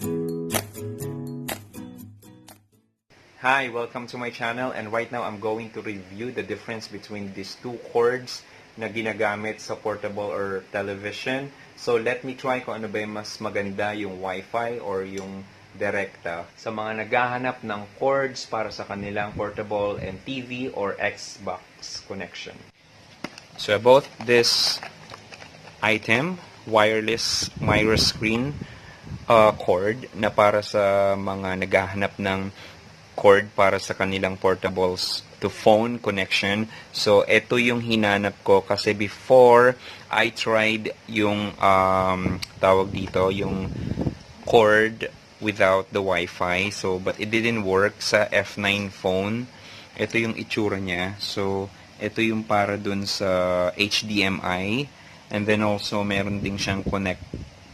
Hi, welcome to my channel, and right now I'm going to review the difference between these two cords na ginagamit sa portable or television. So let me try kung ano ba yung mas maganda, yung Wi-Fi or yung direkta. Sa mga naghahanap ng cords para sa kanilang portable and TV or Xbox connection. So I bought this item, wireless Micrascreen cord na para sa mga naghahanap ng cord para sa kanilang portables to phone connection. So, ito yung hinanap ko kasi before I tried yung tawag dito, yung cord without the Wi-Fi. So, but it didn't work sa F9 phone. Ito yung itsura niya. So, ito yung para dun sa HDMI. And then also, meron ding siyang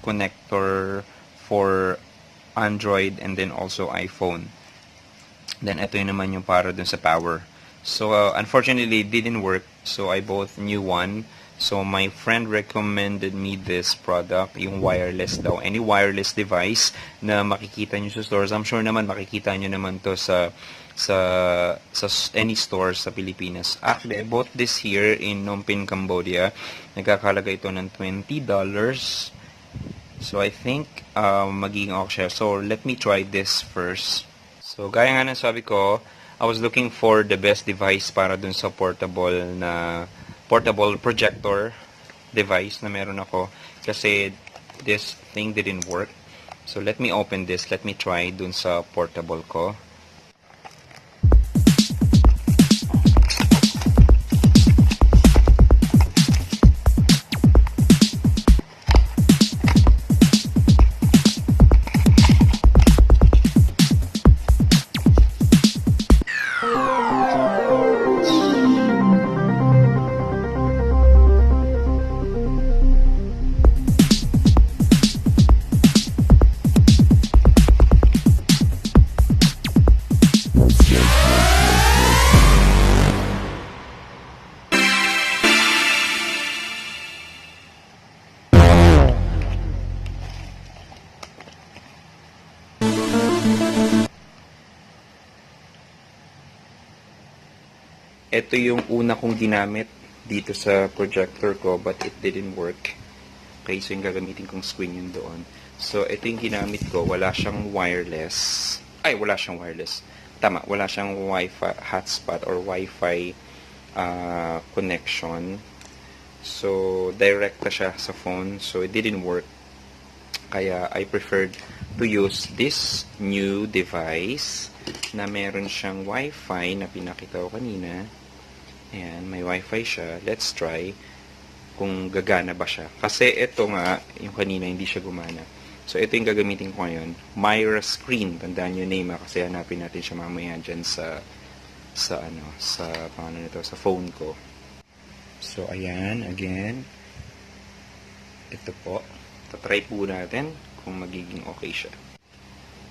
connector for Android and then also iPhone. Then, ito yun naman yung para dun sa power. So, unfortunately, it didn't work. So, I bought new one. So, my friend recommended me this product, yung wireless daw. Any wireless device na makikita nyo sa stores. I'm sure naman makikita nyo naman to sa any stores sa Pilipinas. Actually, I bought this here in Phnom Penh, Cambodia. Nagkakalaga ito ng $20. So, I think magiging okay siya. So, let me try this first. So, gaya nga ng sabi ko, I was looking for the best device para dun sa portable projector device na meron ako. Kasi this thing didn't work. So, let me open this. Let me try dun sa portable ko. Ito yung una kong ginamit dito sa projector ko, but it didn't work. Okay, so yung gagamitin kong screen yun doon. So, ito yung ginamit ko. Wala siyang wireless. Ay, wala siyang wireless. Tama, wala siyang Wi-Fi hotspot or Wi-Fi connection. So, direkta siya sa phone. So, it didn't work. Kaya, I preferred to use this new device na meron siyang Wi-Fi na pinakita ko kanina. Ayan, may Wi-Fi siya. Let's try kung gagana ba siya. Kasi ito nga, yung kanina hindi siya gumana. So, ito yung gagamitin ko ngayon. Micrascreen. Tandaan yung name kasi hanapin natin siya mamaya dyan sa phone ko. So, ayan, again. Ito po. Tatry po natin kung magiging okay siya.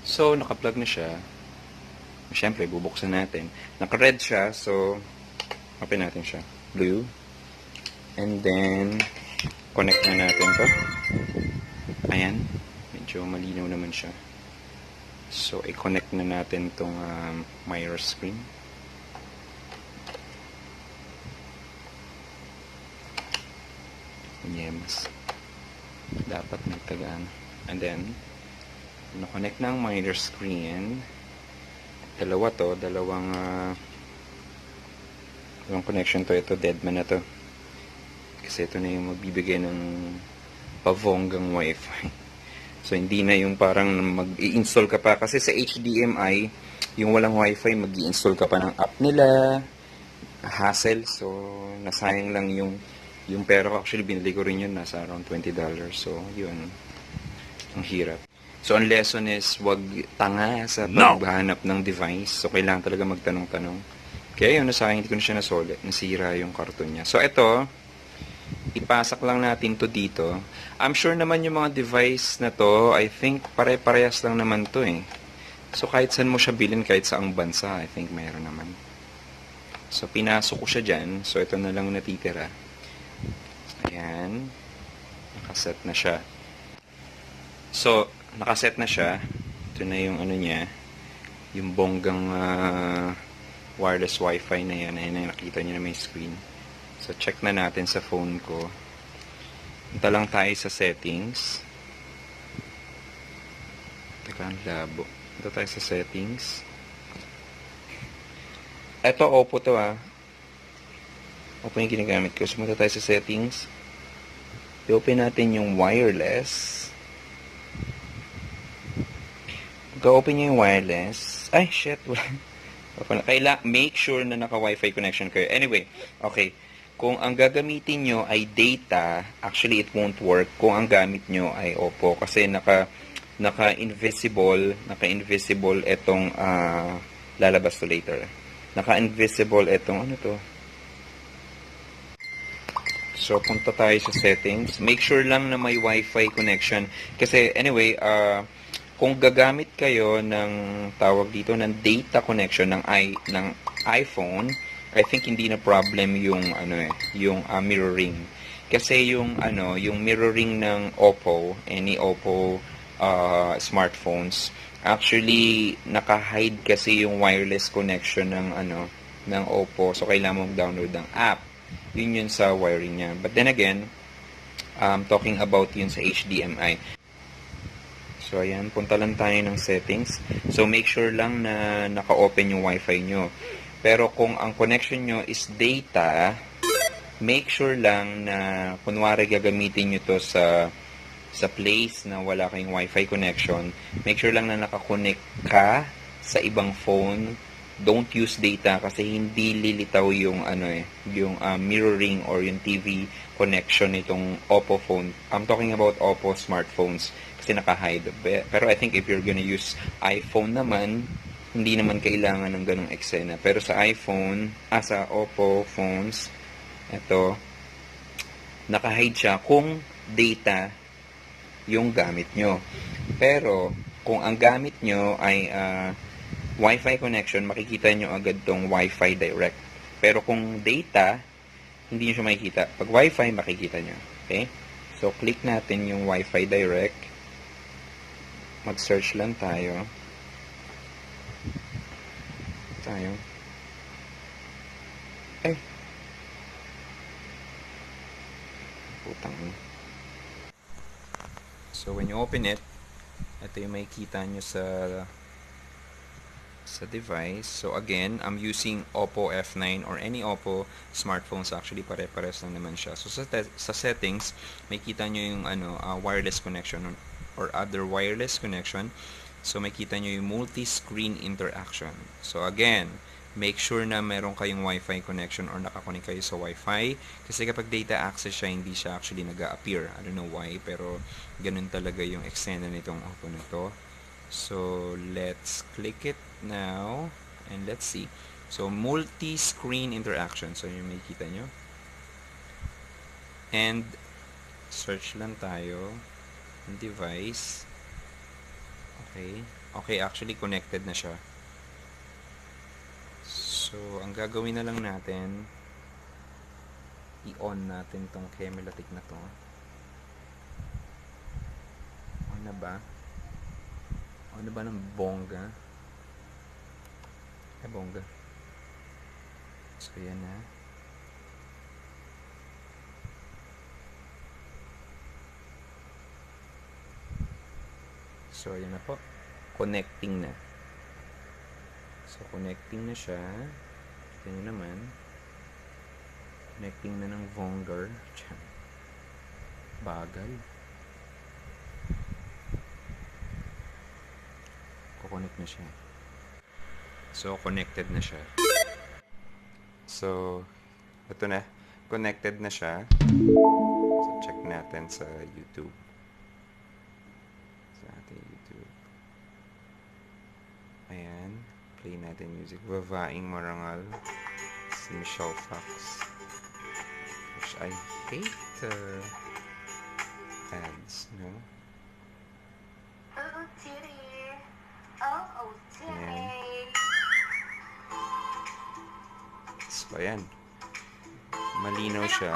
So, naka-plug na siya. Siyempre, bubuksan natin. Naka-red siya, so open natin siya. Blue. And then, connect na natin to. Ayan. Medyo malinaw naman siya. So, i-connect na natin tong Micrascreen. Yes. Dapat nagtagaan. And then, na-connect ng Micrascreen. Dalawa to. Dalawang connection to. Ito, deadman na to. Kasi ito na yung magbibigay ng pavonggang Wi-Fi. So, hindi na yung parang mag-i-install ka pa. Kasi sa HDMI, yung walang Wi-Fi, mag-i-install ka pa ng app nila. Hassle. So, nasayang lang yung pera ko. Actually, binili ko rin yun. Nasa around $20. So, yun. Ang hirap. So, ang lesson is, wag tanga sa paghahanap ng device. So, kailangan talaga magtanong-tanong. Kaya yun, nasayang, hindi ko na siya nasulit. Nasira yung karton niya. So, ito, ipasak lang natin to dito. I'm sure naman yung mga device na to, I think, pare-parehas lang naman to eh. So, kahit saan mo siya bilhin, kahit saang bansa, I think mayroon naman. So, pinasok ko siya dyan. So, ito na lang natitira. Ayan. Nakaset na siya. So, nakaset na siya. Ito na yung ano niya, yung bonggang wireless wifi na yan. Ayun na nakita niyo na may screen. So, check na natin sa phone ko. Punta lang tayo sa settings. Teka, ang labo. Punta tayo sa settings. Ito, Oppo to Oppo yung ginagamit ko. So, punta tayo sa settings. I-open natin yung wireless. Pagka-open nyo yung wireless. Ay, shit. Make sure na naka-Wi-Fi connection kayo. Anyway, okay. Kung ang gagamitin nyo ay data, actually it won't work kung ang gamit nyo ay Oppo. Kasi naka-invisible itong lalabas to later. Naka-invisible itong ano to. So, punta tayo sa settings. Make sure lang na may Wi-Fi connection. Kasi anyway, kung gagamit kayo ng tawag dito ng data connection ng iPhone, I think hindi na problem yung yung mirroring. Kasi yung mirroring ng Oppo, any Oppo smartphones, actually naka-hide kasi yung wireless connection ng Oppo. So kailangan mong download ng app. Yun sa wiring niya. But then again, talking about yun sa HDMI. So, ayan, punta lang tayo ng settings. So, make sure lang na naka-open yung Wi-Fi nyo. Pero kung ang connection nyo is data, make sure lang na kunwari gagamitin nyo to sa place na wala kayong Wi-Fi connection. Make sure lang na nakakonect ka sa ibang phone. Don't use data kasi hindi lilitaw yung mirroring or yung TV connection nitong Oppo phone. I'm talking about Oppo smartphones kasi naka-hide. Pero I think if you're gonna use iPhone naman, hindi naman kailangan ng ganong eksena. Pero sa iPhone, sa Oppo phones, ito, naka-hide siya kung data yung gamit nyo. Pero kung ang gamit nyo ay Wi-Fi connection, makikita nyo agad tong Wi-Fi direct. Pero kung data, hindi nyo siya makikita. Pag Wi-Fi, makikita nyo. Okay? So, click natin yung Wi-Fi direct. Mag-search lang tayo. Ay! Putang. So, when you open it, ito yung makikita nyo sa device. So again, I'm using Oppo F9 or any Oppo smartphones, actually pare-pares lang naman siya. So sa settings, makita nyo yung wireless connection or other wireless connection. So makita nyo yung multi-screen interaction. So again, make sure na meron kayong Wi-Fi connection or nakakonek kayo sa Wi-Fi. Kasi kapag data access siya, hindi siya actually nag-a-appear. I don't know why, pero ganun talaga yung eksena nitong Oppo na to. So let's click it now and let's see. So multi-screen interaction. So yung makikita nyo. And search lang tayo ng device. Okay, actually connected na siya. So ang gagawin na lang natin, i-on natin tong Kemelatic na to. On na ba? Ano ba ng bongga? Bongga. So, yan na. So, yan na po. Connecting na. So, connecting na siya. Kita nyo naman. Connecting na ng Vonger. Bagal. Connect na siya. So, connected na siya. So, ito na. Connected na siya. So, check natin sa YouTube. Sa ating YouTube. Ayan. Play natin music. Babaeng Marangal. Si Michelle Fox. Which I hate ads, no? So, ayan. Malinaw siya.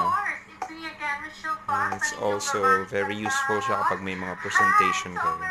And it's also very useful siya kapag may mga presentation kayo.